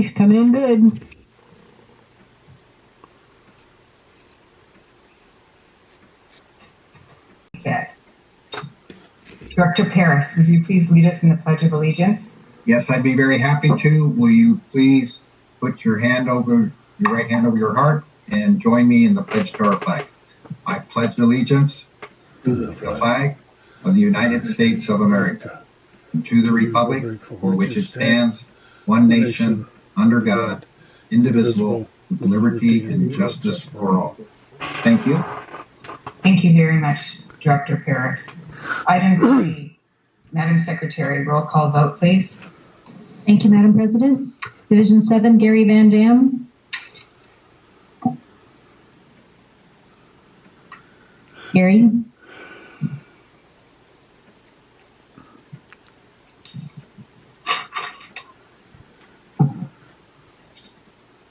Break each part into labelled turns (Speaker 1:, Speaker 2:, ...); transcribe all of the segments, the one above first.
Speaker 1: Gary, coming in good.
Speaker 2: Fifth. Director Paris, would you please lead us in the Pledge of Allegiance?
Speaker 3: Yes, I'd be very happy to. Will you please put your right hand over your heart and join me in the pledge to our flag. I pledge allegiance to the flag of the United States of America, and to the republic for which it stands, one nation, under God, indivisible, with liberty and justice for all. Thank you.
Speaker 2: Thank you very much, Director Paris. Item 3, Madam Secretary, roll call vote, please.
Speaker 1: Thank you, Madam President. Division 7, Gary Van Dam. Gary.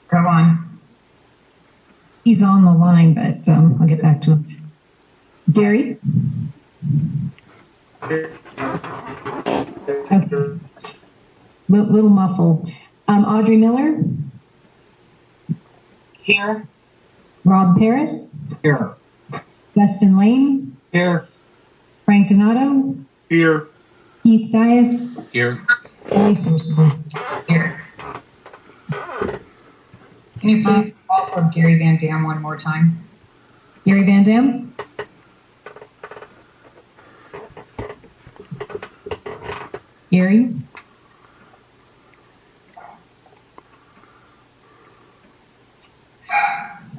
Speaker 2: Go on.
Speaker 1: He's on the line, but I'll get back to him. Gary? Okay. Little muffled. Audrey Miller?
Speaker 4: Here.
Speaker 1: Rob Paris?
Speaker 3: Here.
Speaker 1: Dustin Lane?
Speaker 3: Here.
Speaker 1: Frank Donato?
Speaker 3: Here.
Speaker 1: Keith Dias?
Speaker 5: Here.
Speaker 1: Ellie Sorsable?
Speaker 2: Here. Can you please call for Gary Van Dam one more time?
Speaker 1: Gary Van Dam? Gary?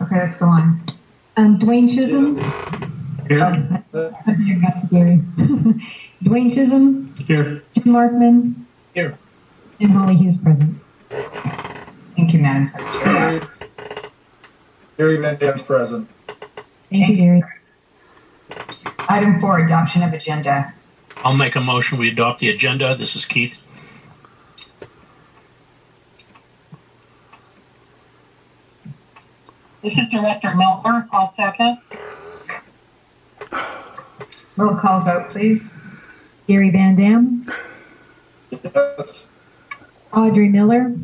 Speaker 2: Okay, let's go on.
Speaker 1: Dwayne Chisholm?
Speaker 3: Here.
Speaker 1: I got to Gary. Dwayne Chisholm?
Speaker 3: Here.
Speaker 1: Jim Markman?
Speaker 3: Here.
Speaker 1: And Holly Hughes present.
Speaker 2: Thank you, Madam Secretary.
Speaker 3: Gary Van Dam's present.
Speaker 1: Thank you, Gary.
Speaker 2: Item 4, adoption of agenda.
Speaker 5: I'll make a motion. We adopt the agenda. This is Keith.
Speaker 4: This is Director Miller. I'll second.
Speaker 2: Roll call vote, please.
Speaker 1: Gary Van Dam?
Speaker 3: Yes.
Speaker 1: Audrey Miller?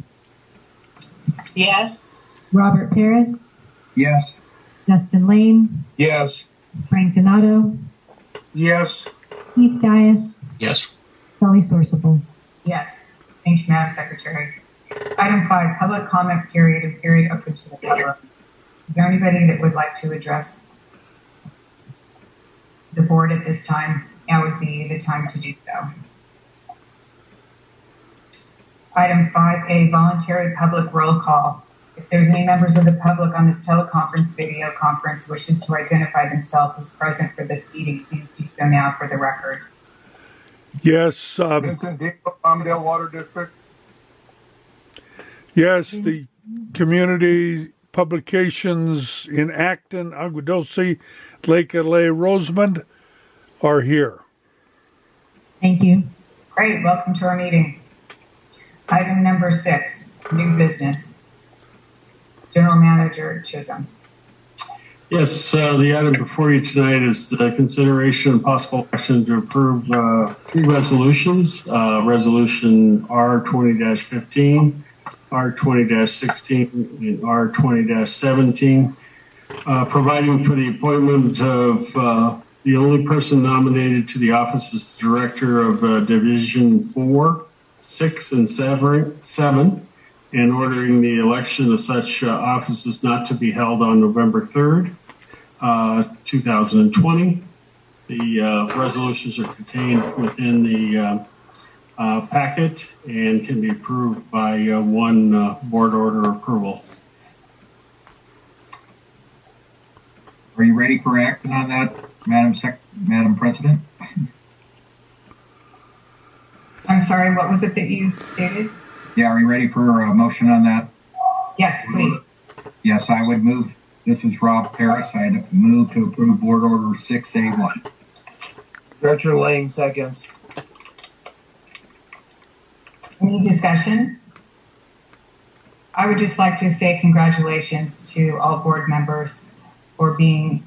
Speaker 4: Yes.
Speaker 1: Robert Paris?
Speaker 3: Yes.
Speaker 1: Dustin Lane?
Speaker 3: Yes.
Speaker 1: Frank Donato?
Speaker 3: Yes.
Speaker 1: Keith Dias?
Speaker 5: Yes.
Speaker 1: Ellie Sorsable?
Speaker 2: Yes. Thank you, Madam Secretary. Item 5, public comment period and period open to the public. Is there anybody that would like to address the board at this time? Now would be the time to do so. Item 5A, voluntary public roll call. If there's any members of the public on this teleconference video conference wishes to identify themselves as present for this meeting, please do so now for the record.
Speaker 6: Yes.
Speaker 7: Vincent Dean, Palmdale Water District.
Speaker 6: Yes, the community publications in Acton, Aguadulce, Lake LA, Rosemond are here.
Speaker 1: Thank you.
Speaker 2: Great, welcome to our meeting. Item number 6, new business. General Manager Chisholm.
Speaker 8: Yes, the item before you tonight is the consideration and possible action to approve 3 resolutions. Resolution R20-15, R20-16, and R20-17, providing for the appointment of the only person nominated to the office as Director of Division 4, 6, and 7, and ordering the election of such offices not to be held on November 3rd, 2020. The resolutions are contained within the packet and can be approved by one board order approval.
Speaker 3: Are you ready for action on that, Madam President?
Speaker 2: I'm sorry, what was it that you stated?
Speaker 3: Yeah, are you ready for a motion on that?
Speaker 2: Yes, please.
Speaker 3: Yes, I would move. This is Rob Paris. I'd move to approve Board Order 6A1.
Speaker 7: Director Lane seconds.
Speaker 2: Any discussion? I would just like to say congratulations to all board members for being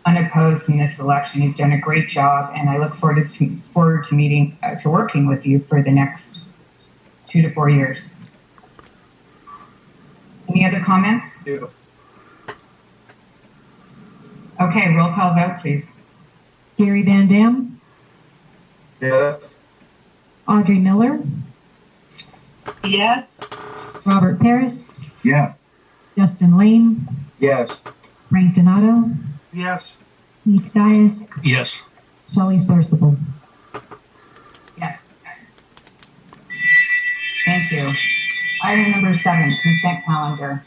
Speaker 2: unopposed in this election. You've done a great job, and I look forward to working with you for the next 2 to 4 years. Any other comments?
Speaker 7: Yeah.
Speaker 2: Okay, roll call vote, please.
Speaker 1: Gary Van Dam,
Speaker 7: Yes.
Speaker 1: Audrey Miller,
Speaker 4: Yes.
Speaker 1: Robert Paris,
Speaker 3: Yes.
Speaker 1: Justin Lane,
Speaker 7: Yes.
Speaker 1: Frank Donato,
Speaker 7: Yes.
Speaker 1: Keith Dias,
Speaker 5: Yes.
Speaker 1: Shelley Sorsable.
Speaker 2: Yes. Thank you. Item number 7, consent calendar.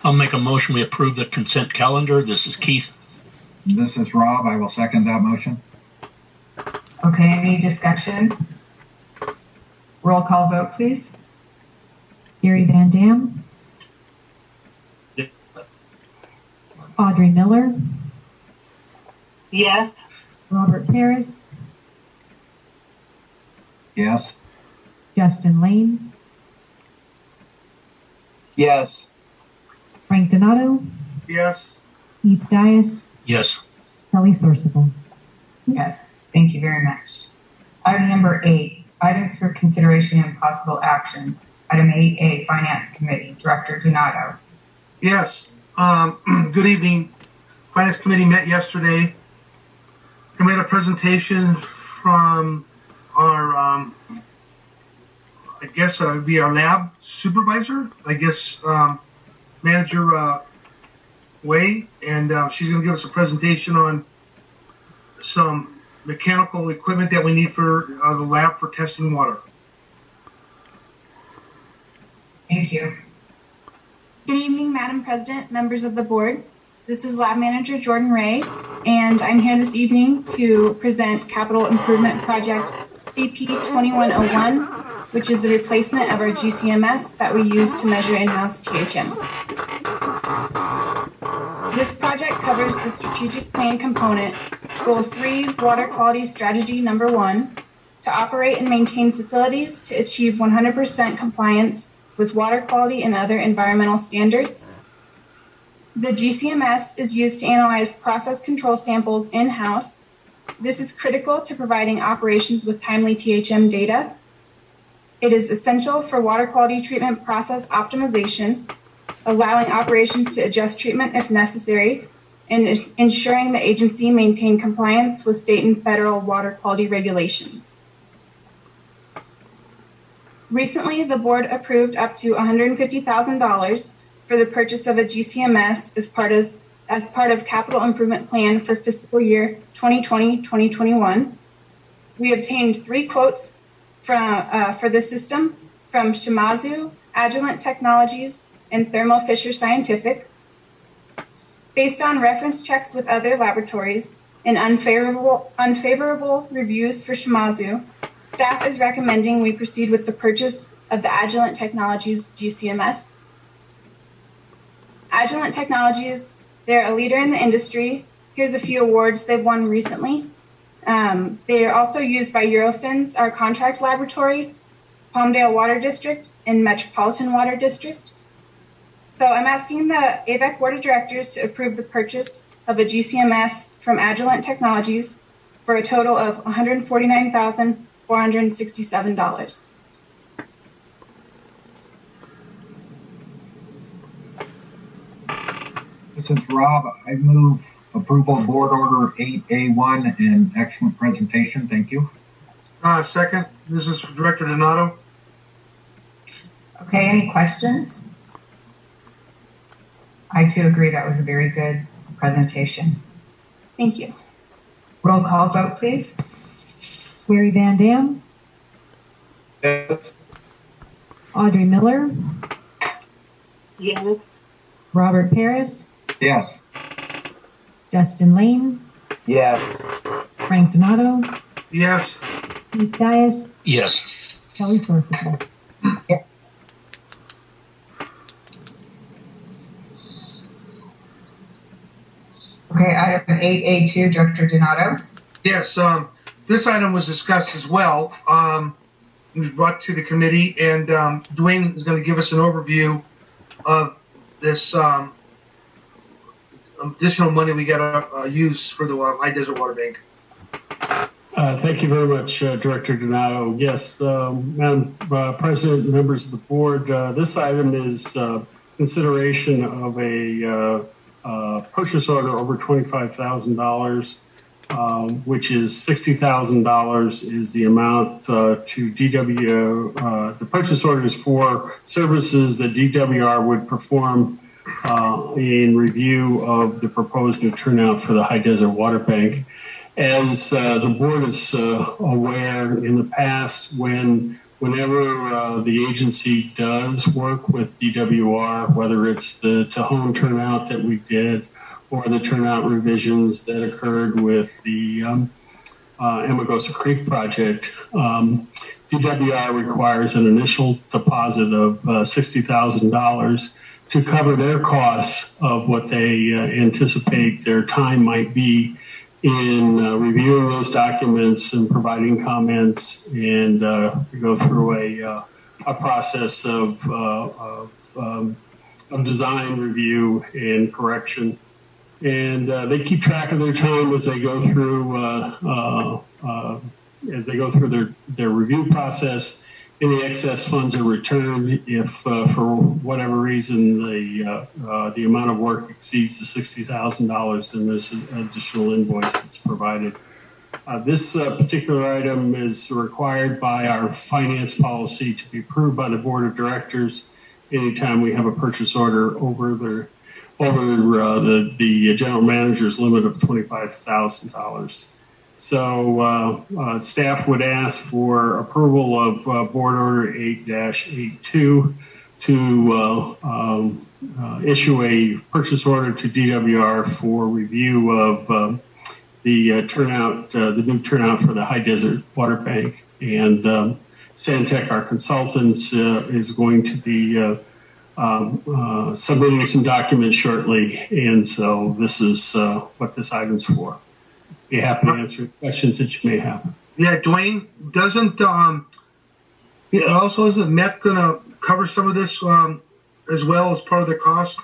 Speaker 5: I'll make a motion we approve the consent calendar. This is Keith.
Speaker 3: This is Rob. I will second that motion.
Speaker 2: Okay, any discussion? Roll call vote, please.
Speaker 1: Gary Van Dam,
Speaker 8: Yes.
Speaker 1: Audrey Miller,
Speaker 4: Yes.
Speaker 1: Robert Paris,
Speaker 3: Yes.
Speaker 1: Justin Lane,
Speaker 7: Yes.
Speaker 1: Frank Donato,
Speaker 7: Yes.
Speaker 1: Keith Dias,
Speaker 5: Yes.
Speaker 1: Shelley Sorsable.
Speaker 2: Yes, thank you very much. Item number 8, items for consideration and possible action. Item 8A, Finance Committee, Director Donato.
Speaker 9: Yes. Good evening. Finance Committee met yesterday and made a presentation from our, I guess it would be our lab supervisor, Manager Way, and she's going to give us a presentation on some mechanical equipment that we need for the lab for testing water.
Speaker 2: Thank you.
Speaker 10: Good evening, Madam President, members of the board. This is Lab Manager Jordan Ray, and I'm here this evening to present Capital Improvement Project CP2101, which is the replacement of our GCMS that we use to measure in-house THMs. This project covers the strategic plan component, Goal 3, Water Quality Strategy Number 1, to operate and maintain facilities to achieve 100% compliance with water quality and other environmental standards. The GCMS is used to analyze process control samples in-house. This is critical to providing operations with timely THM data. It is essential for water quality treatment process optimization, allowing operations to adjust treatment if necessary, and ensuring the agency maintain compliance with state and federal water quality regulations. Recently, the board approved up to $150,000 for the purchase of a GCMS as part of Capital Improvement Plan for fiscal year 2020-2021. We obtained 3 quotes for the system from Shimazu, Agilent Technologies, and Thermo Fisher Scientific. Based on reference checks with other laboratories and unfavorable reviews for Shimazu, staff is recommending we proceed with the purchase of the Agilent Technologies GCMS. Agilent Technologies, they're a leader in the industry. Here's a few awards they've won recently. They are also used by Eurofins, our contract laboratory, Palmdale Water District, and Metropolitan Water District. So I'm asking the Avek Board of Directors to approve the purchase of a GCMS from Agilent Technologies for a total of $149,467.
Speaker 3: This is Rob. I move approval of Board Order 8A1 and excellent presentation. Thank you.
Speaker 9: Second, this is Director Donato.
Speaker 2: Okay, any questions? I too agree that was a very good presentation.
Speaker 10: Thank you.
Speaker 2: Roll call vote, please.
Speaker 1: Gary Van Dam,
Speaker 7: Yes.
Speaker 1: Audrey Miller,
Speaker 4: Yes.
Speaker 1: Robert Paris,
Speaker 3: Yes.
Speaker 1: Justin Lane,
Speaker 7: Yes.
Speaker 1: Frank Donato,
Speaker 9: Yes.
Speaker 1: Keith Dias,
Speaker 5: Yes.
Speaker 1: Shelley Sorsable.
Speaker 2: Yes. Okay, item 8A2, Director Donato.
Speaker 9: Yes, this item was discussed as well. It was brought to the committee, and Dwayne is going to give us an overview of this additional money we got to use for the High Desert Water Bank.
Speaker 8: Thank you very much, Director Donato. Yes, Madam President, members of the board, this item is consideration of a purchase order over $25,000, which is $60,000 is the amount to DW. The purchase order is for services that DWR would perform in review of the proposed new turnout for the High Desert Water Bank. As the board is aware, in the past, whenever the agency does work with DWR, whether it's the Tahoe turnout that we did or the turnout revisions that occurred with the Amagosa Creek project, DWR requires an initial deposit of $60,000 to cover their costs of what they anticipate their time might be in reviewing those documents and providing comments, and we go through a process of design review and correction. And they keep track of their time as they go through their review process. Any excess funds are returned if, for whatever reason, the amount of work exceeds the $60,000. Then there's an additional invoice that's provided. This particular item is required by our finance policy to be approved by the board of directors anytime we have a purchase order over the general manager's limit of $25,000. So staff would ask for approval of Board Order 8-82 to issue a purchase order to DWR for review of the turnout, the new turnout for the High Desert Water Bank. And Santec, our consultant, is going to be submitting some documents shortly. And so this is what this item's for. Be happy to answer questions that you may have.
Speaker 9: Yeah, Dwayne, doesn't also isn't Met going to cover some of this as well as part of the cost?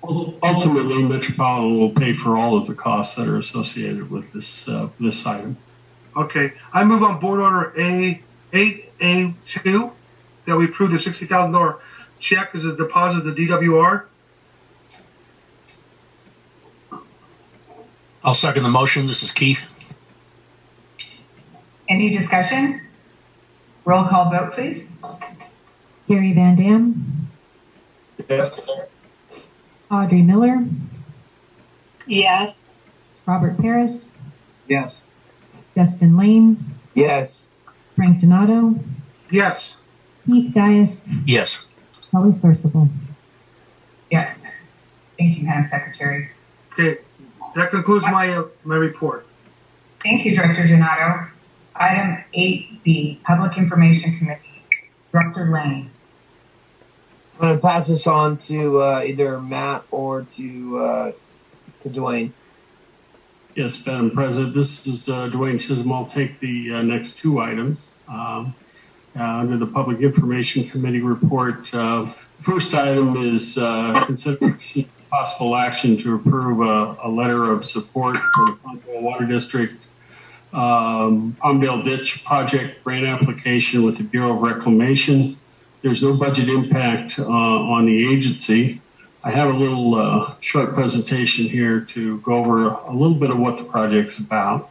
Speaker 8: Ultimately, Metropolitan will pay for all of the costs that are associated with this this item.
Speaker 9: Okay, I move on Board Order 8A2 that we approve the $60,000 check as a deposit to DWR.
Speaker 5: I'll second the motion. This is Keith.
Speaker 2: Any discussion? Roll call vote, please.
Speaker 1: Gary Van Dam,
Speaker 7: Yes.
Speaker 1: Audrey Miller,
Speaker 4: Yes.
Speaker 1: Robert Paris,
Speaker 3: Yes.
Speaker 1: Justin Lane,
Speaker 7: Yes.
Speaker 1: Frank Donato,
Speaker 9: Yes.
Speaker 1: Keith Dias,
Speaker 5: Yes.
Speaker 1: Kelly Sorsable.
Speaker 2: Yes. Thank you, Madam Secretary.
Speaker 9: Okay, that concludes my report.
Speaker 2: Thank you, Director Donato. Item 8B, Public Information Committee, Director Lane.
Speaker 7: I'm going to pass this on to either Matt or to Dwayne.
Speaker 8: Yes, Madam President, this is Dwayne Chisholm. I'll take the next two items. Under the Public Information Committee report, first item is consideration possible action to approve a letter of support for the Palmdale Water District Palmdale Ditch Project grant application with the Bureau of Reclamation. There's no budget impact on the agency. I have a little short presentation here to go over a little bit of what the project's about.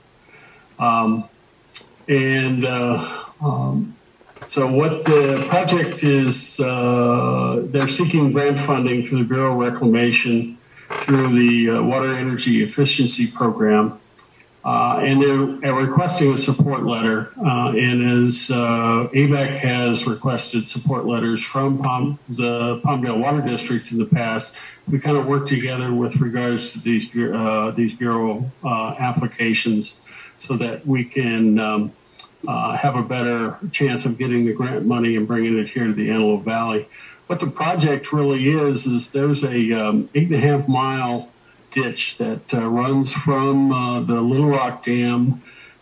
Speaker 8: So what the project is, they're seeking grant funding for the Bureau of Reclamation through the Water Energy Efficiency Program. And they're requesting a support letter. And as Avek has requested support letters from the Palmdale Water District in the past, we kind of work together with regards to these Bureau applications so that we can have a better chance of getting the grant money and bringing it here to the Antelope Valley. What the project really is there's a 8.5 mile ditch that runs from the Little Rock Dam.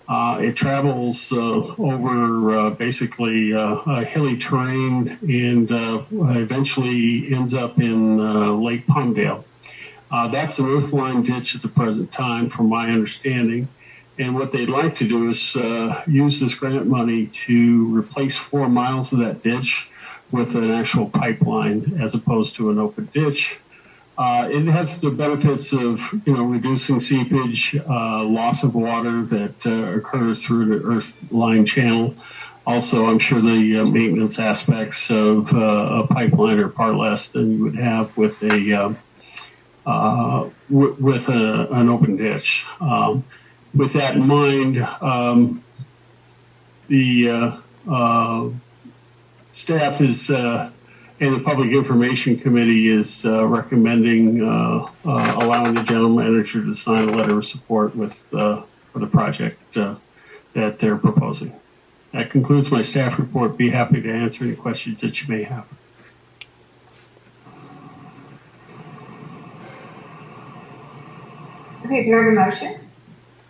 Speaker 8: It travels over basically a hilly terrain and eventually ends up in Lake Palmdale. That's an earthline ditch at the present time, from my understanding. And what they'd like to do is use this grant money to replace 4 miles of that ditch with an actual pipeline as opposed to an open ditch. It has the benefits of, reducing seepage, loss of water that occurs through the earth line channel. Also, I'm sure the maintenance aspects of a pipeline are far less than you would have with an open ditch. With that in mind, the staff is and the Public Information Committee is recommending allowing the general manager to sign a letter of support with for the project that they're proposing. That concludes my staff report. Be happy to answer any questions that you may have.
Speaker 2: Okay, do you have a motion?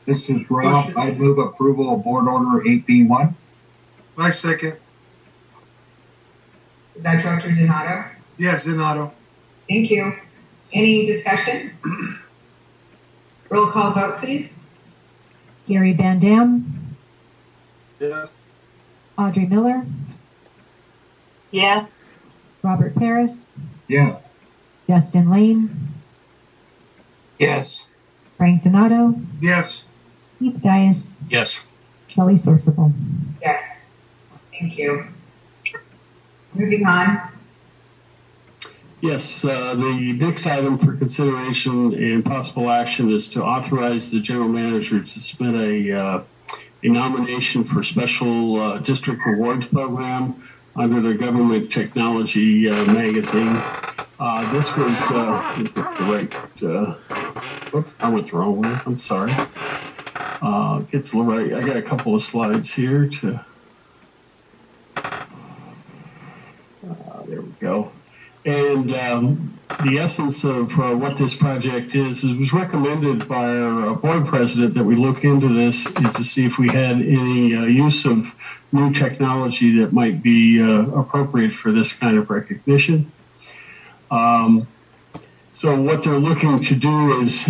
Speaker 3: This is Rob. I move approval of Board Order 8B1.
Speaker 9: I second.
Speaker 2: Is that Director Donato?
Speaker 9: Yes, Donato.
Speaker 2: Thank you. Any discussion? Roll call vote, please.
Speaker 1: Gary Van Dam,
Speaker 9: Yes.
Speaker 1: Audrey Miller,
Speaker 4: Yes.
Speaker 1: Robert Paris,
Speaker 3: Yes.
Speaker 1: Justin Lane,
Speaker 7: Yes.
Speaker 1: Frank Donato,
Speaker 9: Yes.
Speaker 1: Keith Dias,
Speaker 5: Yes.
Speaker 1: Kelly Sorsable.
Speaker 2: Yes. Thank you. Moving on.
Speaker 8: Yes, the next item for consideration and possible action is to authorize the general manager to submit a nomination for special district awards program under the Government Technology magazine. This was I went the wrong way. I'm sorry. Get to the right. I got a couple of slides here to. There we go. And the essence of what this project is, it was recommended by our board president that we look into this to see if we had any use of new technology that might be appropriate for this kind of recognition. So what they're looking to do is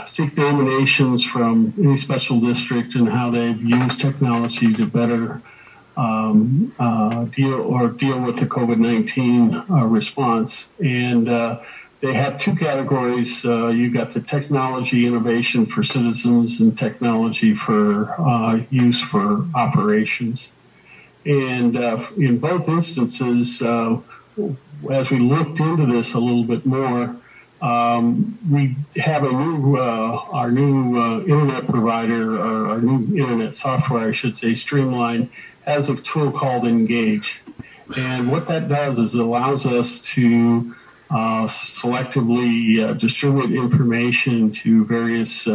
Speaker 8: seek nominations from any special district and how they've used technology to better deal with the COVID-19 response. And they have two categories. You've got the technology innovation for citizens and technology for use for operations. And in both instances, as we looked into this a little bit more, we have our new internet provider, or our new internet software, I should say, Streamline, has a tool called Engage. And what that does is it allows us to selectively distribute information to various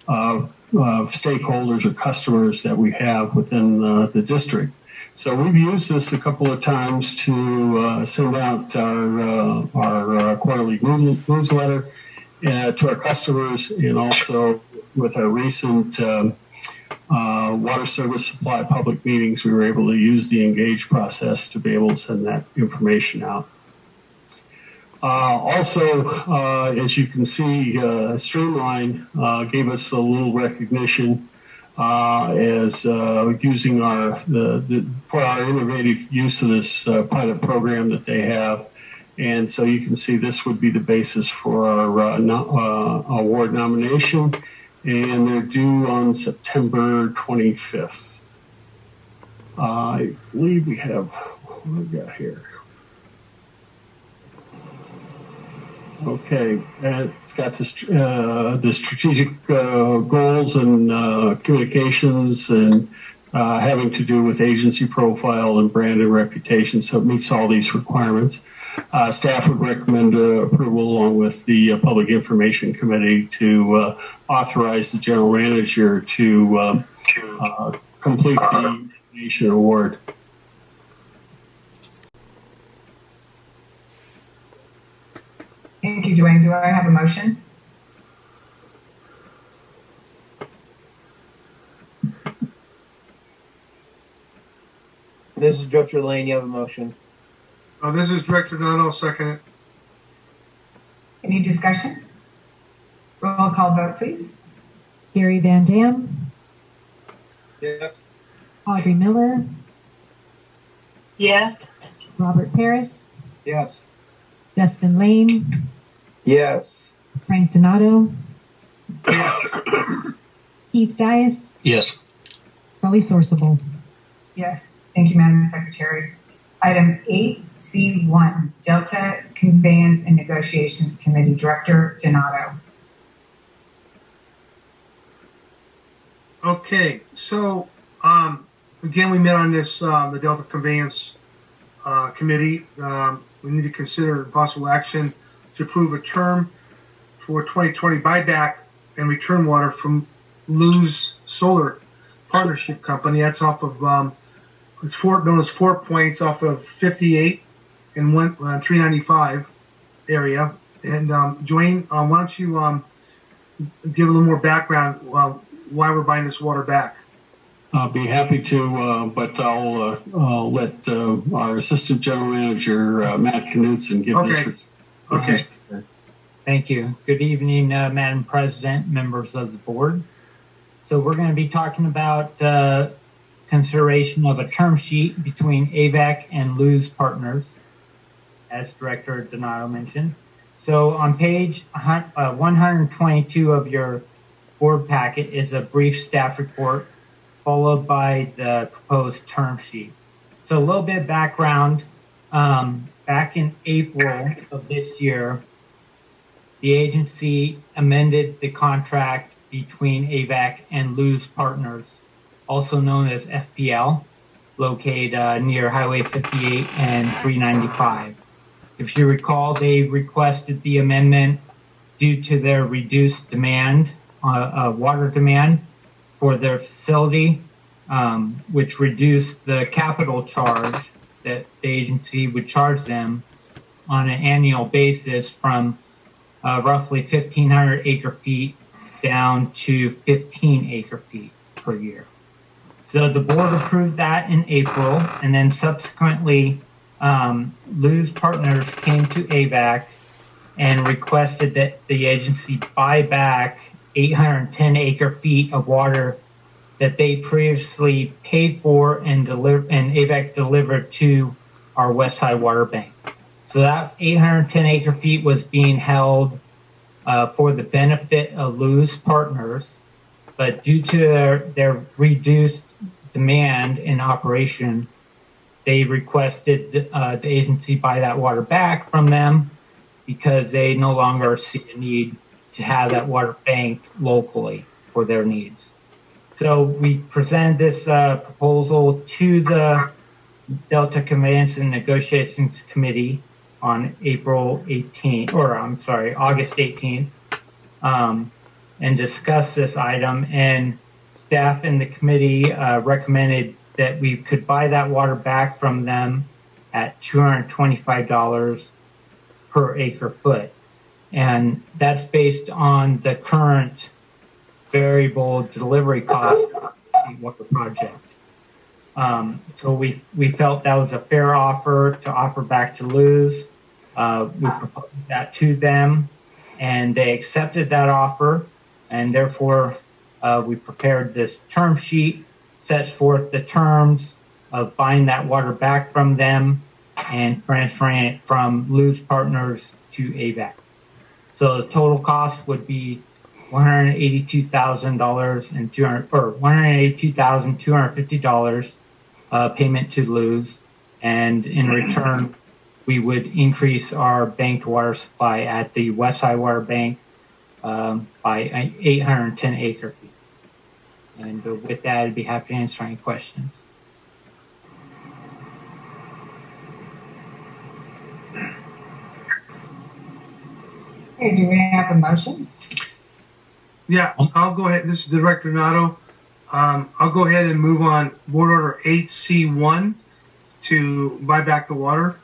Speaker 8: stakeholders or customers that we have within the district. So we've used this a couple of times to send out our quarterly newsletter to our customers, and also with our recent water service supply public meetings, we were able to use the Engage process to be able to send that information out. Also, as you can see, Streamline gave us a little recognition as using for our innovative use of this pilot program that they have. And so you can see this would be the basis for our award nomination, and they're due on September 25th. I believe we have, what do we got here? Okay, it's got the strategic goals and communications and having to do with agency profile and brand and reputation, so it meets all these requirements. Staff would recommend approval along with the Public Information Committee to authorize the general manager to complete the nomination award.
Speaker 2: Thank you, Dwayne. Do I have a motion?
Speaker 7: This is Director Lane. You have a motion.
Speaker 9: This is Director Donato. Second it.
Speaker 2: Any discussion? Roll call vote, please.
Speaker 1: Gary Van Dam,
Speaker 7: Yes.
Speaker 1: Audrey Miller,
Speaker 4: Yes.
Speaker 1: Robert Paris,
Speaker 3: Yes.
Speaker 1: Justin Lane,
Speaker 7: Yes.
Speaker 1: Frank Donato,
Speaker 9: Yes.
Speaker 1: Keith Dias,
Speaker 5: Yes.
Speaker 1: Kelly Sourceable.
Speaker 2: Yes. Thank you, Madam Secretary. Item 8C1, Delta Conveyance and Negotiations Committee, Director Donato.
Speaker 9: Okay, so again, we met on this the Delta Conveyance Committee. We need to consider possible action to approve a term for 2020 buyback and return water from Luz Solar Partnership Company. That's off of it's known as 4 Points off of 58 and 395 area. And Joanne, why don't you give a little more background why we're buying this water back?
Speaker 8: I'll be happy to, but I'll let our Assistant General Manager, Matt Knudsen, give this.
Speaker 9: Okay.
Speaker 11: Thank you. Good evening, Madam President, members of the board. So we're going to be talking about consideration of a term sheet between Avek and Luz Partners, as Director Donato mentioned. So on page 122 of your board packet is a brief staff report followed by the proposed term sheet. So a little bit of background. Back in April of this year, the agency amended the contract between Avek and Luz Partners, also known as FPL, located near Highway 58 and 395. If you recall, they requested the amendment due to their reduced demand, water demand for their facility, which reduced the capital charge that the agency would charge them on an annual basis from roughly 1,500 acre feet down to 15 acre feet per year. So the board approved that in April, and then subsequently, Luz Partners came to AVAC and requested that the agency buy back 810 acre feet of water that they previously paid for and AVAC delivered to our West Side Water Bank. So that 810 acre feet was being held for the benefit of Luz Partners, but due to their reduced demand in operation, they requested the agency buy that water back from them because they no longer see a need to have that water banked locally for their needs. So we presented this proposal to the Delta Conveyance and Negotiations Committee on August 18th, and discussed this item, and staff and the committee recommended that we could buy that water back from them at $225 per acre foot. And that's based on the current variable delivery cost of the water project. So we felt that was a fair offer to offer back to Luz. We proposed that to them, and they accepted that offer, and therefore we prepared this term sheet, sets forth the terms of buying that water back from them and transferring it from Luz Partners to AVAC. So the total cost would be $182,250 payment to Luz, and in return, we would increase our banked water supply at the West Side Water Bank by 810 acre feet. And with that, I'd be happy to answer any questions.
Speaker 2: Okay, do we have a motion?
Speaker 9: Yeah, I'll go ahead. This is Director Nato. I'll go ahead and move on Board Order 8C1 to buy back the water.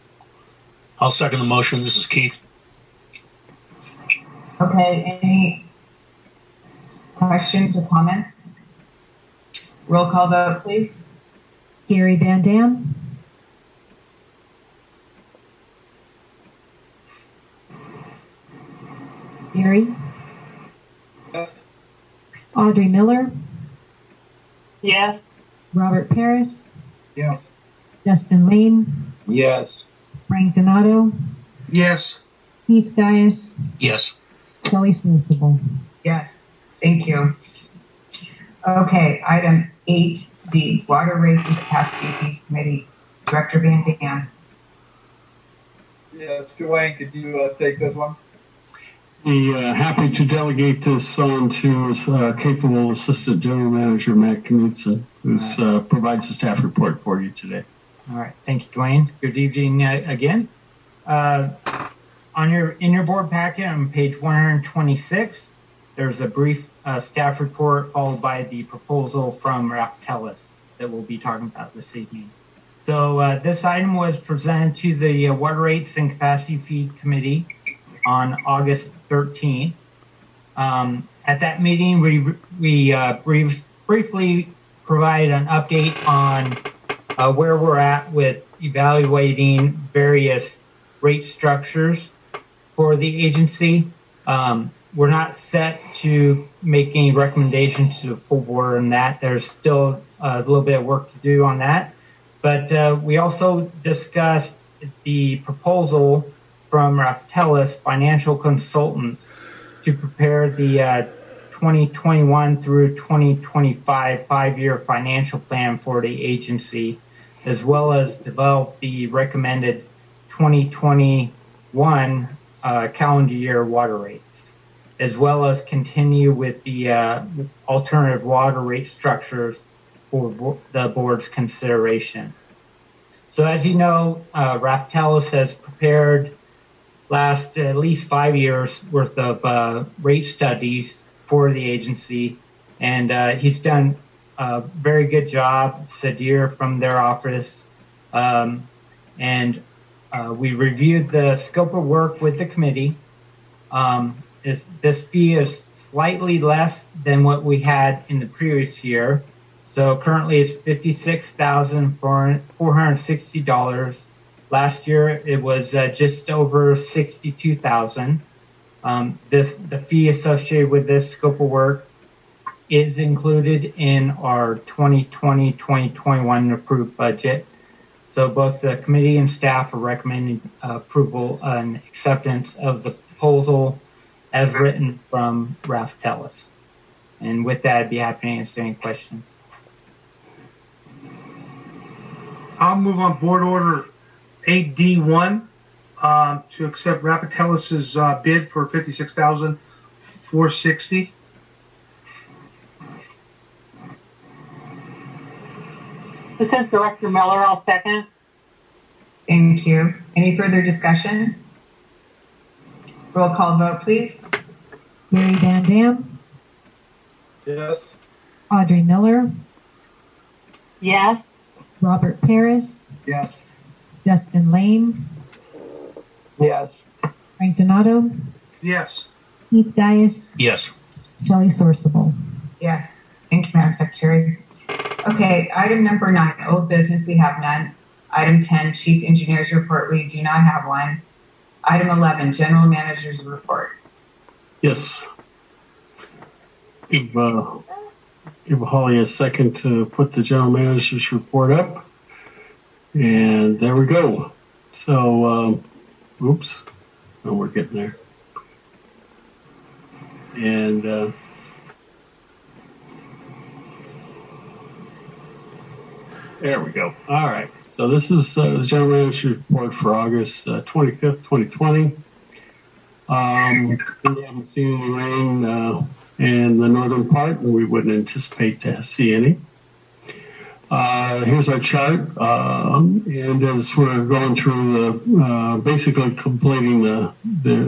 Speaker 5: I'll second the motion. This is Keith.
Speaker 2: Okay, any questions or comments? Roll call vote, please.
Speaker 1: Gary Van Dam, Gary,
Speaker 7: Yes.
Speaker 1: Audrey Miller,
Speaker 4: Yes.
Speaker 1: Robert Paris,
Speaker 3: Yes.
Speaker 1: Justin Lane,
Speaker 7: Yes.
Speaker 1: Frank Donato,
Speaker 9: Yes.
Speaker 1: Keith Dias,
Speaker 5: Yes.
Speaker 1: Shelley Sensible.
Speaker 2: Yes, thank you. Okay, item 8D, Water Rates and Capacity Fees Committee, Director Van Dam.
Speaker 12: Yes, Joanne, could you take this one?
Speaker 8: Be happy to delegate this on to capable Assistant General Manager Matt Knudsen, who provides the staff report for you today.
Speaker 11: All right. Thank you, Dwayne. Good evening again. In your board packet on page 126, there's a brief staff report followed by the proposal from Ralph Tellis that we'll be talking about this evening. So this item was presented to the Water Rates and Capacity Fee Committee on August 13th. At that meeting, we briefly provided an update on where we're at with evaluating various rate structures for the agency. We're not set to make any recommendations to the full board on that. There's still a little bit of work to do on that. But we also discussed the proposal from Raftelis Financial Consultants to prepare the 2021 through 2025 five-year financial plan for the agency, as well as develop the recommended 2021 calendar year water rates, as well as continue with the alternative water rate structures for the board's consideration. So as you know, Raftelis has prepared last at least 5 years worth of rate studies for the agency, and he's done a very good job. Sadir from their office, and we reviewed the scope of work with the committee. This fee is slightly less than what we had in the previous year. So currently it's $56,460. Last year it was just over $62,000. The fee associated with this scope of work is included in our 2020-2021 approved budget. So both the committee and staff are recommending approval and acceptance of the proposal as written from Raftelis. And with that, I'd be happy to answer any questions.
Speaker 9: I'll move on board order 8D1 to accept Raftelis's bid for $56,460.
Speaker 4: This is Director Miller. I'll second.
Speaker 2: Thank you. Any further discussion? Roll call vote, please.
Speaker 1: Gary Van Dam,
Speaker 12: Yes.
Speaker 1: Audrey Miller,
Speaker 4: Yes.
Speaker 1: Robert Paris,
Speaker 3: Yes.
Speaker 1: Justin Lane,
Speaker 7: Yes.
Speaker 1: Frank Donato,
Speaker 9: Yes.
Speaker 1: Keith Dias,
Speaker 5: Yes.
Speaker 1: Shelley Sensible.
Speaker 2: Yes. Thank you, Madam Secretary. Okay, item number 9, old business, we have none. Item 10, Chief Engineer's report, we do not have one. Item 11, General Manager's report.
Speaker 8: Yes. Give Holly a second to put the general manager's report up. And there we go. So, oops. Oh, we're getting there. And there we go. All right. So this is the general manager's report for August 25th, 2020. We haven't seen any rain in the northern part, and we wouldn't anticipate to see any. Here's our chart, and as we're going through basically completing the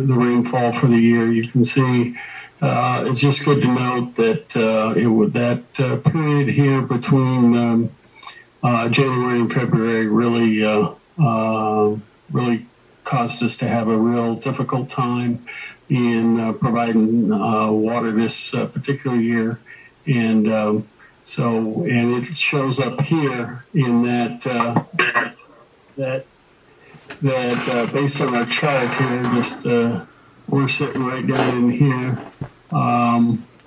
Speaker 8: rainfall for the year, you can see it's just good to note that that period here between January and February really caused us to have a real difficult time in providing water this particular year, and it shows up here in that based on our chart here, we're sitting right down in here,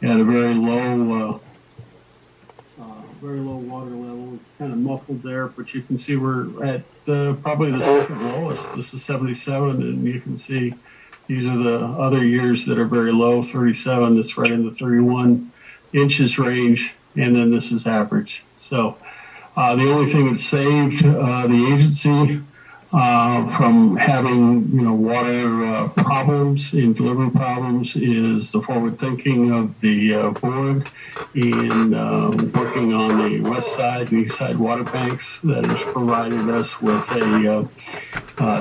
Speaker 8: at a very low water level. It's kind of muffled there, but you can see we're at probably the second lowest. This is 77, and you can see these are the other years that are very low, 37. It's right in the 31 inches range, and then this is average. So the only thing that saved the agency from having water problems and delivery problems is the forward thinking of the board in working on the west side and east side water banks that has provided us with a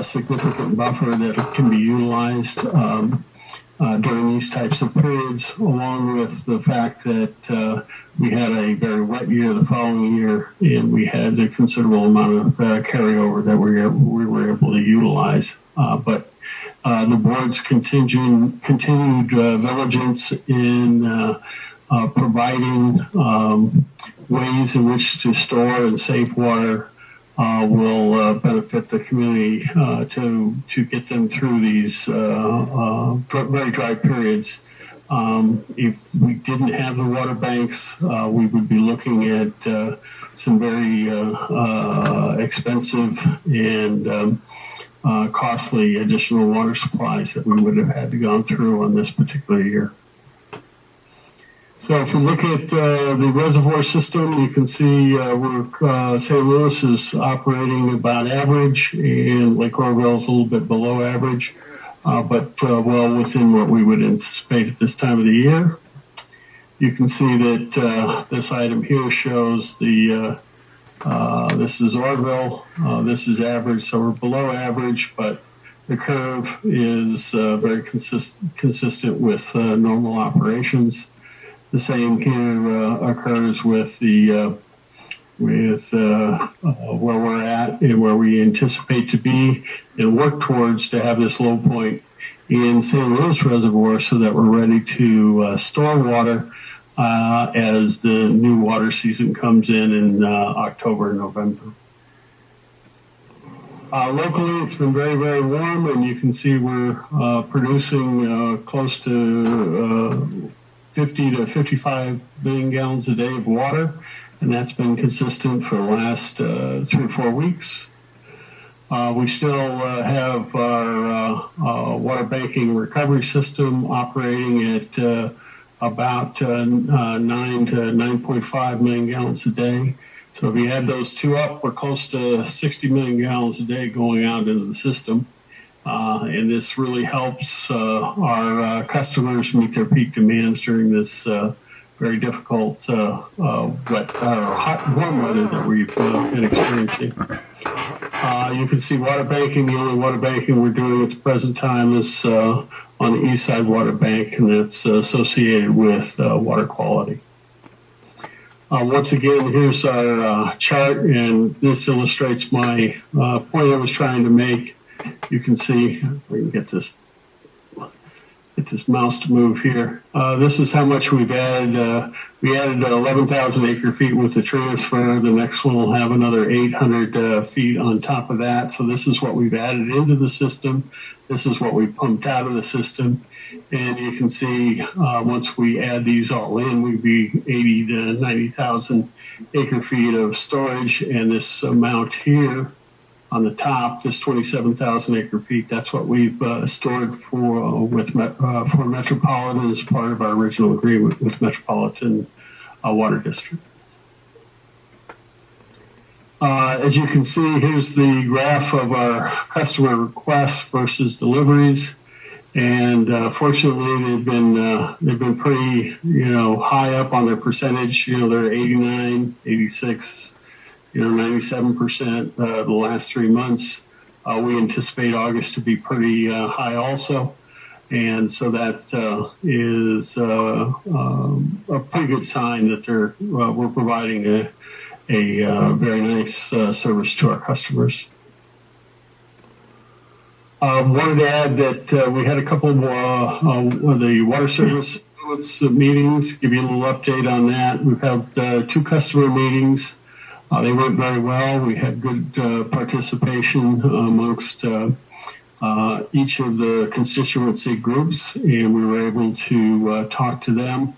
Speaker 8: significant buffer that can be utilized during these types of periods, along with the fact that we had a very wet year the following year, and we had a considerable amount of carryover that we were able to utilize. But the board's continued diligence in providing ways in which to store and save water will benefit the community to get them through these very dry periods. If we didn't have the water banks, we would be looking at some very expensive and costly additional water supplies that we would have had to go through on this particular year. So if we look at the reservoir system, you can see St. Louis is operating about average, and Lake Orville is a little bit below average, but well within what we would anticipate at this time of the year. You can see that this item here shows the this is Orville, this is average, so we're below average, but the curve is very consistent with normal operations. The same here occurs with the where we're at and where we anticipate to be and work towards to have this low point in St. Louis Reservoir so that we're ready to store water as the new water season comes in October and November. Locally, it's been very, very warm, and you can see we're producing close to 50 to 55 million gallons a day of water, and that's been consistent for the last 3 or 4 weeks. We still have our water banking recovery system operating at about 9 to 9.5 million gallons a day. So if you add those two up, we're close to 60 million gallons a day going out into the system. And this really helps our customers meet their peak demands during this very difficult warm weather that we've been experiencing. You can see water banking. The only water banking we're doing at the present time is on the east side water bank, and that's associated with water quality. Once again, here's our chart, and this illustrates my point I was trying to make. You can see, if we can get this mouse to move here. This is how much we've added. We added 11,000 acre feet with the transfer. The next one will have another 800 feet on top of that. So this is what we've added into the system. This is what we pumped out of the system. And you can see once we add these all in, we'd be 80 to 90,000 acre feet of storage. And this amount here on the top, this 27,000 acre feet, that's what we've stored for Metropolitan as part of our original agreement with Metropolitan Water District. As you can see, here's the graph of our customer requests versus deliveries. And fortunately, they've been pretty, high up on their percentage. They're 89, 86, 97% the last 3 months. We anticipate August to be pretty high also. And so that is a pretty good sign that we're providing a very nice service to our customers. Wanted to add that we had a couple of the water service meetings, give you a little update on that. We've had 2 customer meetings. They went very well. We had good participation amongst each of the constituency groups, and we were able to talk to them.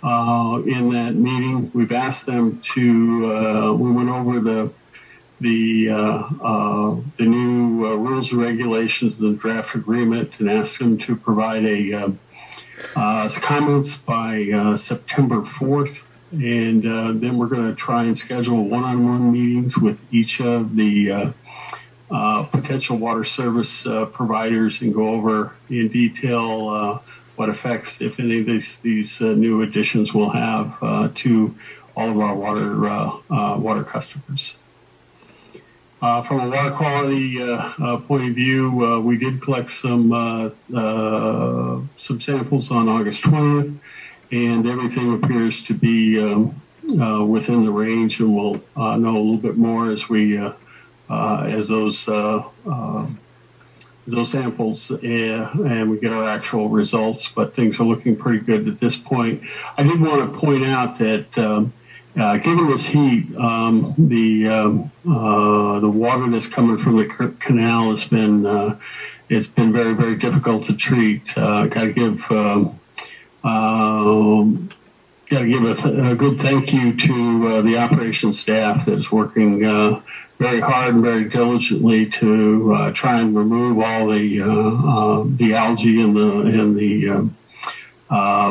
Speaker 8: in that meeting. We've asked them to. We went over the new rules and regulations, the draft agreement, and asked them to provide comments by September 4th. And then we're going to try and schedule one-on-one meetings with each of the potential water service providers and go over in detail what effects, if any of these new additions will have to all of our water customers. From a water quality point of view, we did collect some samples on August 20th, and everything appears to be within the range, and we'll know a little bit more as we as those samples and we get our actual results. But things are looking pretty good at this point. I did want to point out that given this heat, the water that's coming from the canal has been it's been very, very difficult to treat. Got to give a good thank you to the operations staff that is working very hard and very diligently to try and remove all the algae and the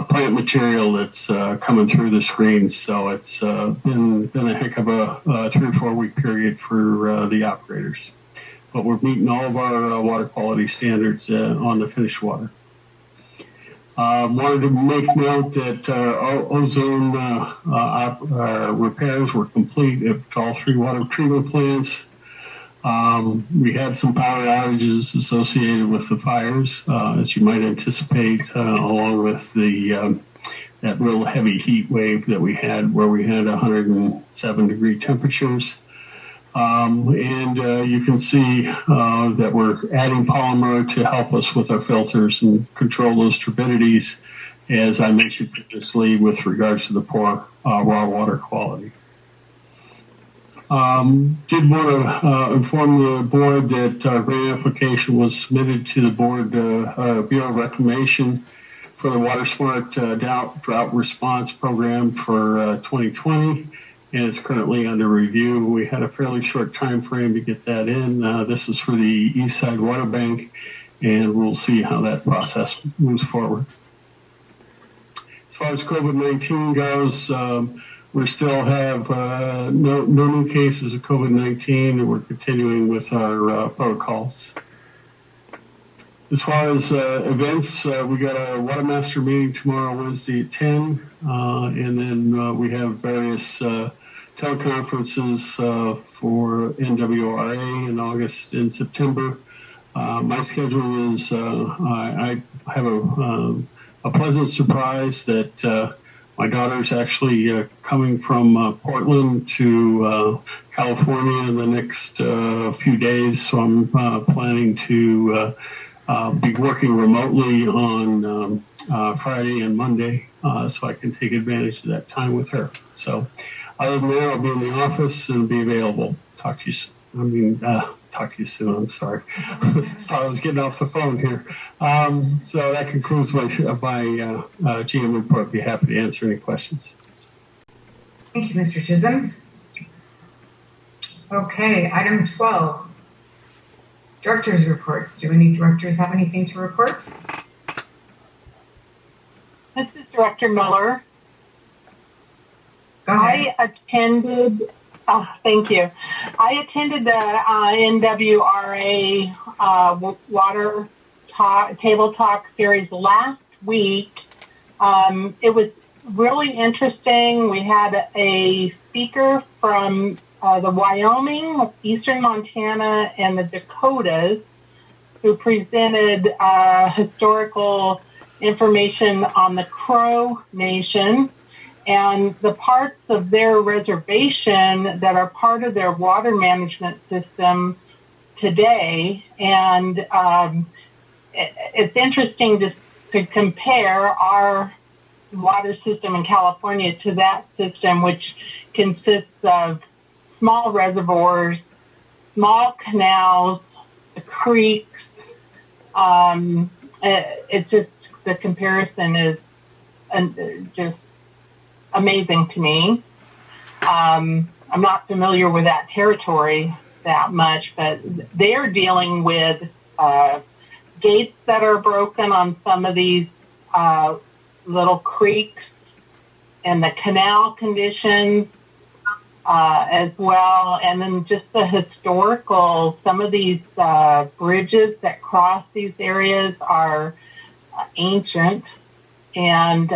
Speaker 8: plant material that's coming through the screens. So it's been a heck of a 3 or 4 week period for the operators. But we're meeting all of our water quality standards on the finished water. Wanted to make note that ozone repairs were complete at all 3 water treatment plants. We had some power outages associated with the fires, as you might anticipate, along with that real heavy heat wave that we had, where we had 107-degree temperatures. And you can see that we're adding polymer to help us with our filters and control those turbidities, as I mentioned previously, with regards to the poor raw water quality. Did want to inform the board that our grant application was submitted to the board Bureau of Reclamation for the Water Smart Drought Response Program for 2020. And it's currently under review. We had a fairly short time frame to get that in. This is for the East Side Water Bank, and we'll see how that process moves forward. As far as COVID-19 goes, we still have no new cases of COVID-19, and we're continuing with our protocols. As far as events, we got a Water Master meeting tomorrow, Wednesday at 10, and then we have various teleconferences for NWRA in August and September. My schedule is I have a pleasant surprise that my daughter's actually coming from Portland to California in the next few days, so I'm planning to be working remotely on Friday and Monday, so I can take advantage of that time with her. So other than that, I'll be in the office and be available. Talk to you soon. Talk to you soon. I'm sorry. Thought I was getting off the phone here. So that concludes my GM report. Be happy to answer any questions.
Speaker 2: Thank you, Mr. Chisholm. Okay, item 12. Directors' reports. Do any directors have anything to report?
Speaker 4: This is Director Miller.
Speaker 2: Go ahead.
Speaker 4: Thank you. I attended the NWRA Water Table Talk series last week. It was really interesting. We had a speaker from the Wyoming, Eastern Montana, and the Dakotas who presented historical information on the Crow Nation and the parts of their reservation that are part of their water management system today. And it's interesting to compare our water system in California to that system, which consists of small reservoirs, small canals, creeks. It's just, the comparison is just amazing to me. I'm not familiar with that territory that much, but they're dealing with gates that are broken on some of these little creeks and the canal conditions as well. And then just the historical, some of these bridges that cross these areas are ancient, and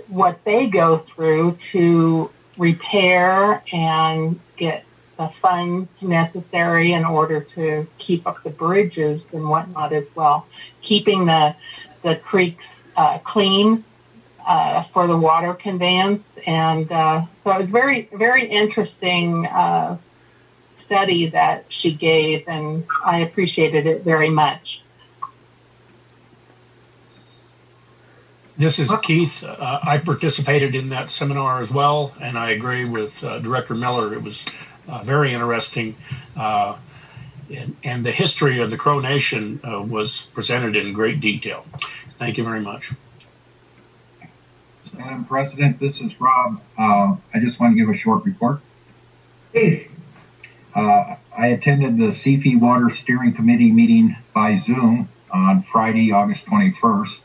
Speaker 4: what they go through to repair and get the funds necessary in order to keep up the bridges and whatnot as well, keeping the creeks clean for the water conveyance. And so it was very, very interesting study that she gave, and I appreciated it very much.
Speaker 5: This is Keith. I participated in that seminar as well, and I agree with Director Miller. It was very interesting. And the history of the Crow Nation was presented in great detail. Thank you very much.
Speaker 3: Madam President, this is Rob. I just want to give a short report.
Speaker 2: Please.
Speaker 3: I attended the CFE Water Steering Committee meeting by Zoom on Friday, August 21st,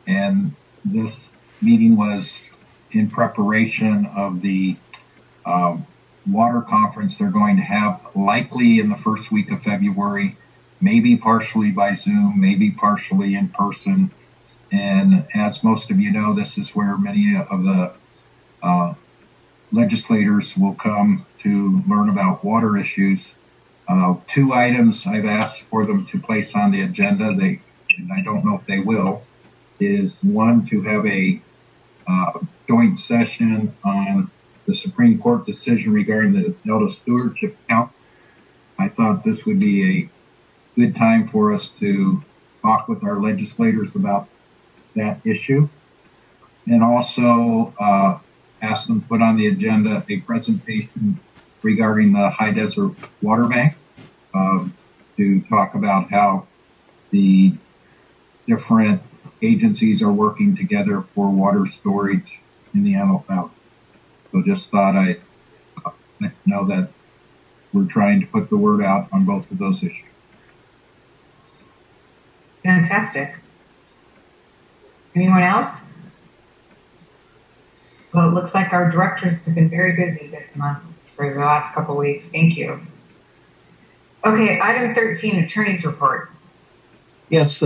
Speaker 3: and this meeting was in preparation of the water conference they're going to have likely in the first week of February, maybe partially by Zoom, maybe partially in person. And as most of you know, this is where many of the legislators will come to learn about water issues. 2 items I've asked for them to place on the agenda, and I don't know if they will, is one, to have a joint session on the Supreme Court decision regarding the Delta Stewardship Council. I thought this would be a good time for us to talk with our legislators about that issue, and also ask them to put on the agenda a presentation regarding the High Desert Water Bank to talk about how the different agencies are working together for water storage in the Antelope Valley. So just thought I'd know that we're trying to put the word out on both of those issues.
Speaker 2: Fantastic. Anyone else? Well, it looks like our directors have been very busy this month for the last couple of weeks. Thank you. Okay, item 13, attorney's report.
Speaker 13: Yes,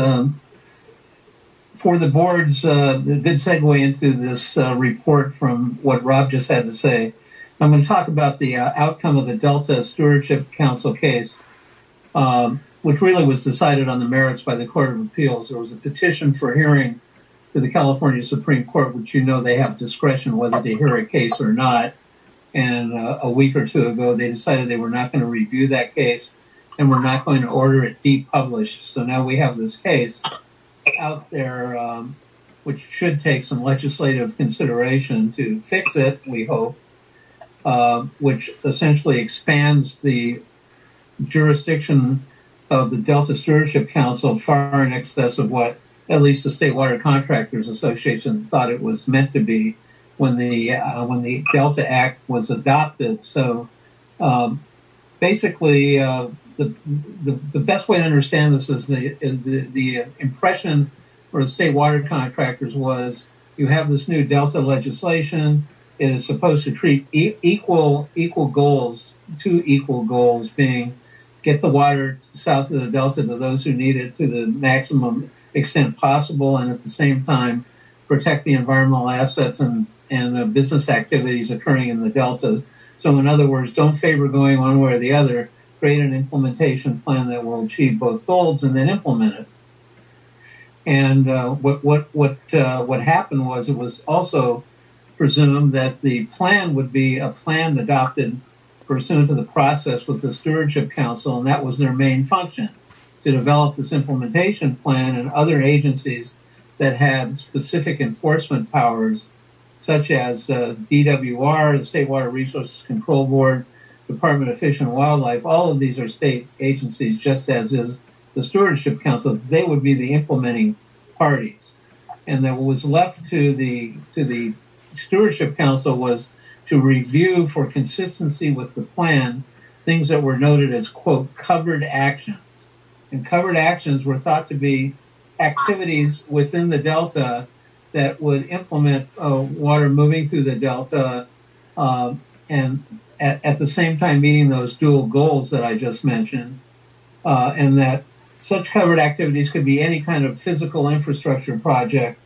Speaker 13: for the board's good segue into this report from what Rob just had to say. I'm going to talk about the outcome of the Delta Stewardship Council case, which really was decided on the merits by the Court of Appeals. There was a petition for hearing to the California Supreme Court, which you know they have discretion whether to hear a case or not. And a week or two ago, they decided they were not going to review that case and were not going to order it depublished. So now we have this case out there, which should take some legislative consideration to fix it, we hope, which essentially expands the jurisdiction of the Delta Stewardship Council far in excess of what at least the State Water Contractors Association thought it was meant to be when the Delta Act was adopted. So basically, the best way to understand this is the impression for the state water contractors was you have this new Delta legislation. It is supposed to treat equal goals, 2 equal goals being get the water south of the Delta to those who need it to the maximum extent possible, and at the same time protect the environmental assets and business activities occurring in the Delta. So in other words, don't favor going one way or the other. Create an implementation plan that will achieve both goals and then implement it. And what happened was it was also presumed that the plan would be a plan adopted pursuant to the process with the Stewardship Council, and that was their main function, to develop this implementation plan, and other agencies that had specific enforcement powers, such as DWR, the State Water Resources Control Board, Department of Fish and Wildlife. All of these are state agencies, just as is the Stewardship Council. They would be the implementing parties. And that was left to the Stewardship Council was to review for consistency with the plan things that were noted as, quote, covered actions. And covered actions were thought to be activities within the Delta that would implement water moving through the Delta and at the same time meeting those dual goals that I just mentioned, and that such covered activities could be any kind of physical infrastructure project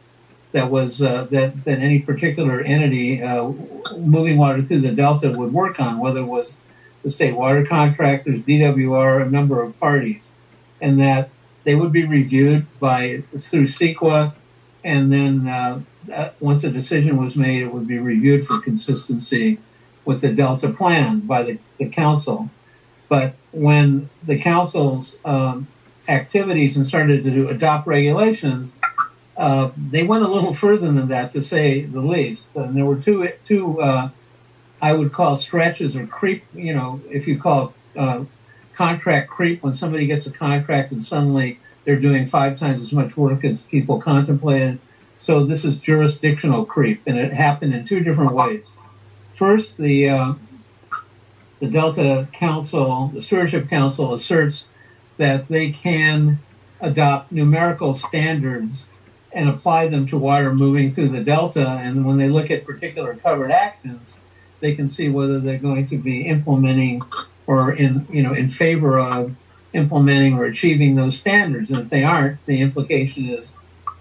Speaker 13: that was that any particular entity moving water through the Delta would work on, whether it was the state water contractors, DWR, a number of parties, and that they would be reviewed through CEQA, and then once a decision was made, it would be reviewed for consistency with the Delta plan by the council. But when the council's activities and started to adopt regulations, they went a little further than that, to say the least. And there were two I would call stretches or creep, if you call contract creep, when somebody gets a contract and suddenly they're doing 5 times as much work as people contemplated. So this is jurisdictional creep, and it happened in 2 different ways. First, the Delta Council, the Stewardship Council, asserts that they can adopt numerical standards and apply them to water moving through the Delta. And when they look at particular covered actions, they can see whether they're going to be implementing or in favor of implementing or achieving those standards. And if they aren't, the implication is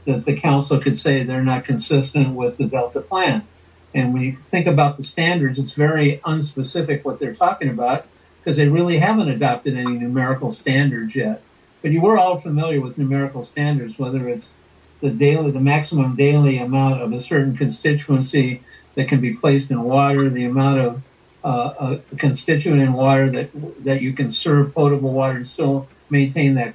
Speaker 13: that the council could say they're not consistent with the Delta plan. And when you think about the standards, it's very unspecific what they're talking about, because they really haven't adopted any numerical standards yet. But you were all familiar with numerical standards, whether it's the maximum daily amount of a certain constituency that can be placed in water, the amount of a constituent in water that you can serve potable water and still maintain that.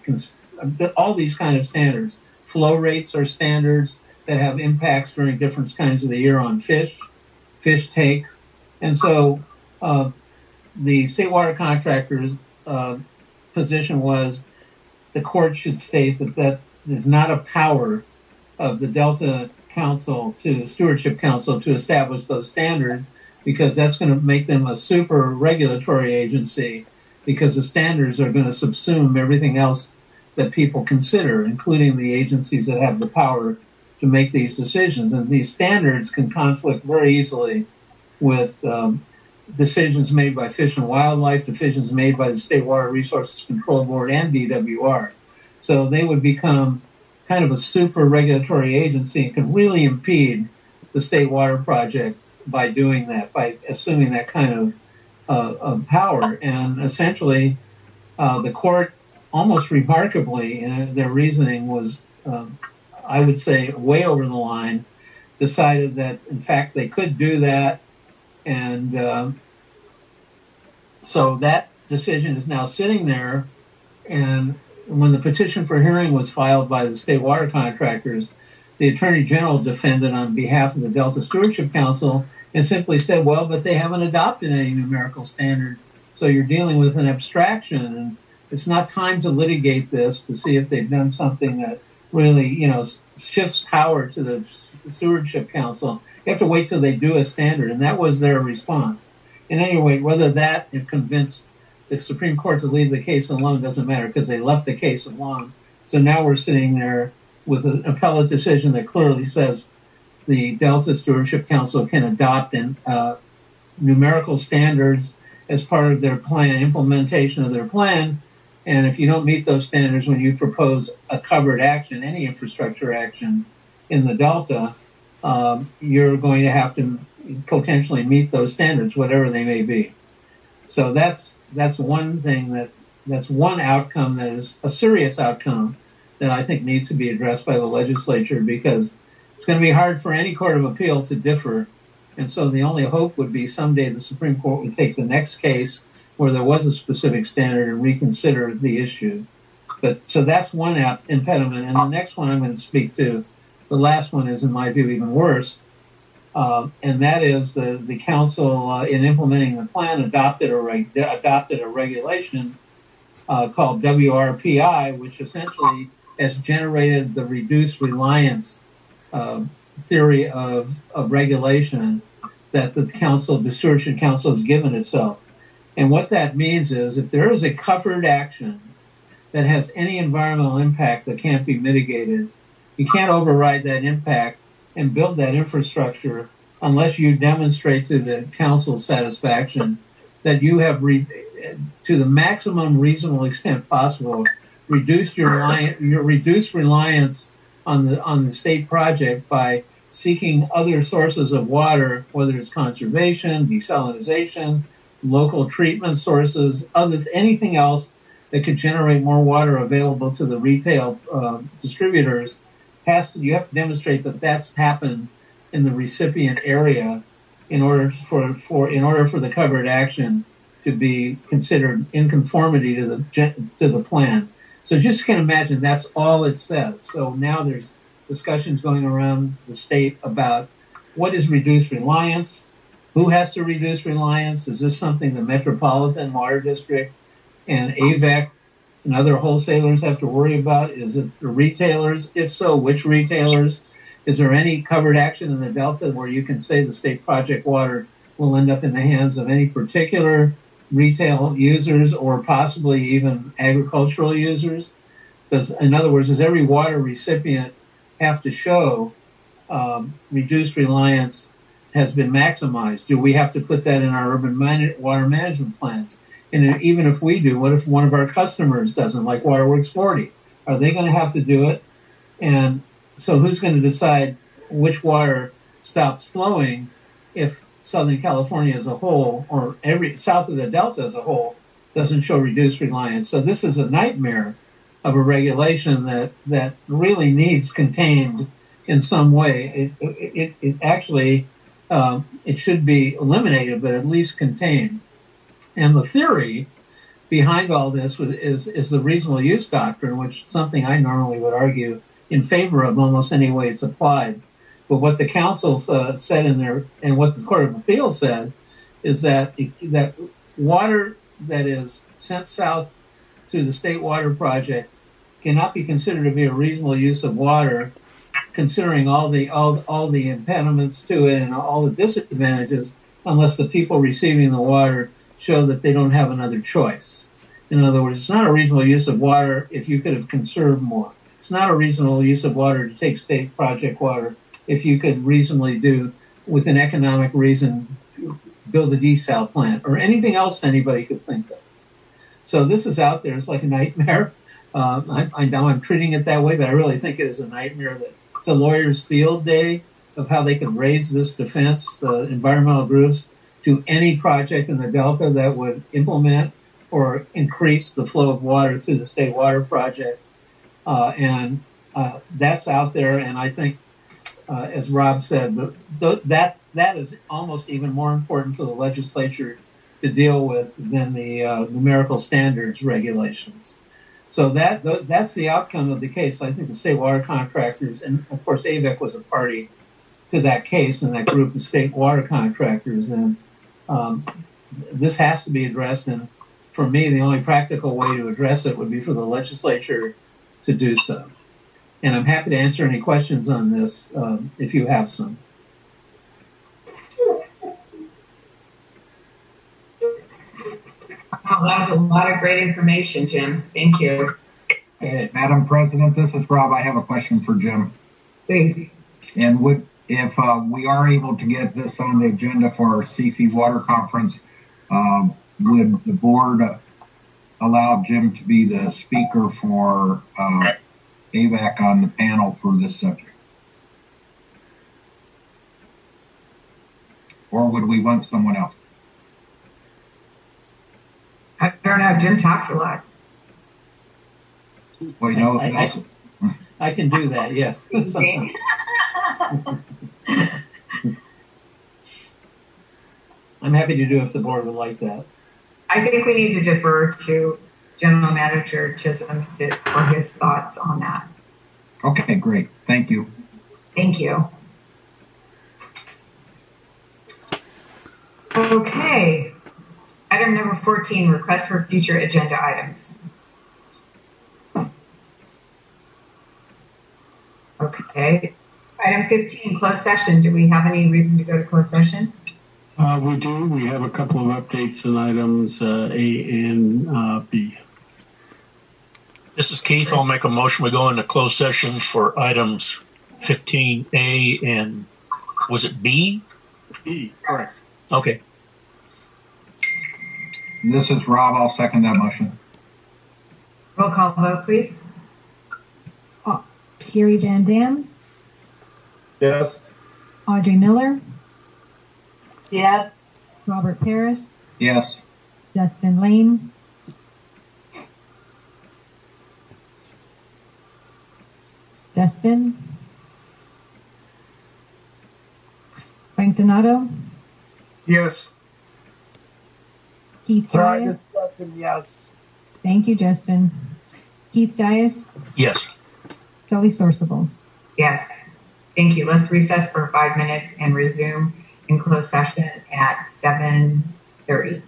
Speaker 13: All these kind of standards. Flow rates are standards that have impacts during different kinds of the year on fish takes. And so the state water contractors' position was the court should state that is not a power of the Delta Council to Stewardship Council to establish those standards, because that's going to make them a super regulatory agency, because the standards are going to subsume everything else that people consider, including the agencies that have the power to make these decisions. And these standards can conflict very easily with decisions made by Fish and Wildlife, decisions made by the State Water Resources Control Board and DWR. So they would become kind of a super regulatory agency and could really impede the state water project by doing that, by assuming that kind of power. And essentially, the court, almost remarkably, their reasoning was, I would say, way over the line, decided that, in fact, they could do that. And so that decision is now sitting there. And when the petition for hearing was filed by the state water contractors, the Attorney General defended on behalf of the Delta Stewardship Council and simply said, well, but they haven't adopted any numerical standard, so you're dealing with an abstraction, and it's not time to litigate this to see if they've done something that really, shifts power to the Stewardship Council. You have to wait till they do a standard, and that was their response. And anyway, whether that convinced the Supreme Court to leave the case alone doesn't matter, because they left the case alone. So now we're sitting there with an appellate decision that clearly says the Delta Stewardship Council can adopt numerical standards as part of their plan, implementation of their plan. And if you don't meet those standards when you propose a covered action, any infrastructure action in the Delta, you're going to have to potentially meet those standards, whatever they may be. So that's one thing that's one outcome that is a serious outcome that I think needs to be addressed by the legislature, because it's going to be hard for any court of appeal to differ. And so the only hope would be someday the Supreme Court would take the next case where there was a specific standard and reconsider the issue. But so that's one impediment. And the next one I'm going to speak to, the last one is, in my view, even worse. And that is the council, in implementing the plan, adopted a regulation called WRPI, which essentially has generated the reduced reliance theory of regulation that the Stewardship Council has given itself. And what that means is if there is a covered action that has any environmental impact that can't be mitigated, you can't override that impact and build that infrastructure unless you demonstrate to the council's satisfaction that you have, to the maximum reasonable extent possible, reduced your reliance on the state project by seeking other sources of water, whether it's conservation, desalination, local treatment sources, anything else that could generate more water available to the retail distributors. You have to demonstrate that that's happened in the recipient area in order for the covered action to be considered in conformity to the plan. So just can imagine that's all it says. So now there's discussions going around the state about what is reduced reliance, who has to reduce reliance. Is this something the Metropolitan Water District and Avek and other wholesalers have to worry about? Is it the retailers? If so, which retailers? Is there any covered action in the Delta where you can say the state project water will end up in the hands of any particular retail users or possibly even agricultural users? In other words, does every water recipient have to show reduced reliance has been maximized? Do we have to put that in our urban water management plans? And even if we do, what if one of our customers doesn't, like Waterworks 40? Are they going to have to do it? And so who's going to decide which water stops flowing if Southern California as a whole, or south of the Delta as a whole, doesn't show reduced reliance? So this is a nightmare of a regulation that really needs contained in some way. It actually, it should be eliminated, but at least contained. And the theory behind all this is the reasonable use doctrine, which is something I normally would argue in favor of almost any way it's applied. But what the council said and what the Court of Appeals said is that water that is sent south through the state water project cannot be considered to be a reasonable use of water, considering all the impediments to it and all the disadvantages, unless the people receiving the water show that they don't have another choice. In other words, it's not a reasonable use of water if you could have conserved more. It's not a reasonable use of water to take state project water if you could reasonably do, with an economic reason, build a desal plant or anything else anybody could think of. So this is out there. It's like a nightmare. I know I'm treating it that way, but I really think it is a nightmare. That it's a lawyer's field day of how they could raise this defense, the environmental groups, to any project in the Delta that would implement or increase the flow of water through the state water project. And that's out there. And I think, as Rob said, that is almost even more important for the legislature to deal with than the numerical standards regulations. So that's the outcome of the case. I think the state water contractors, and of course Avek was a party to that case and that group of state water contractors, and this has to be addressed. And for me, the only practical way to address it would be for the legislature to do so. And I'm happy to answer any questions on this if you have some.
Speaker 2: Wow, that was a lot of great information, Jim. Thank you.
Speaker 13: Okay.
Speaker 3: Madam President, this is Rob. I have a question for Jim.
Speaker 2: Please.
Speaker 3: And if we are able to get this on the agenda for our CFE Water Conference, would the board allow Jim to be the speaker for AVAC on the panel for this subject? Or would we want someone else?
Speaker 2: I don't know. Jim talks a lot.
Speaker 3: Well, you know,
Speaker 13: I can do that, yes. I'm happy to do it if the board would like that.
Speaker 2: I think we need to defer to General Manager Chisholm for his thoughts on that.
Speaker 3: Okay, great. Thank you.
Speaker 2: Thank you. Okay. Item number 14, request for future agenda items. Okay. Item 15, closed session. Do we have any reason to go to closed session?
Speaker 8: We do. We have a couple of updates in items A and B.
Speaker 5: This is Keith. I'll make a motion. We go into closed session for items 15A and was it B?
Speaker 8: B, correct.
Speaker 5: Okay.
Speaker 3: This is Rob. I'll second that motion.
Speaker 2: Roll call vote, please.
Speaker 1: Gary Van Dam,
Speaker 12: Yes.
Speaker 1: Audrey Miller,
Speaker 4: Yes.
Speaker 1: Robert Paris,
Speaker 3: Yes.
Speaker 1: Justin Lane, Justin, Frank Donato,
Speaker 9: Yes.
Speaker 1: Keith
Speaker 7: Sorry,
Speaker 1: Dias.
Speaker 7: this Justin, yes.
Speaker 1: Thank you, Justin. Keith Dias,
Speaker 5: Yes.
Speaker 1: Kelly Sourceable.
Speaker 2: Yes. Thank you. Let's recess for 5 minutes and resume in closed session at 7:30.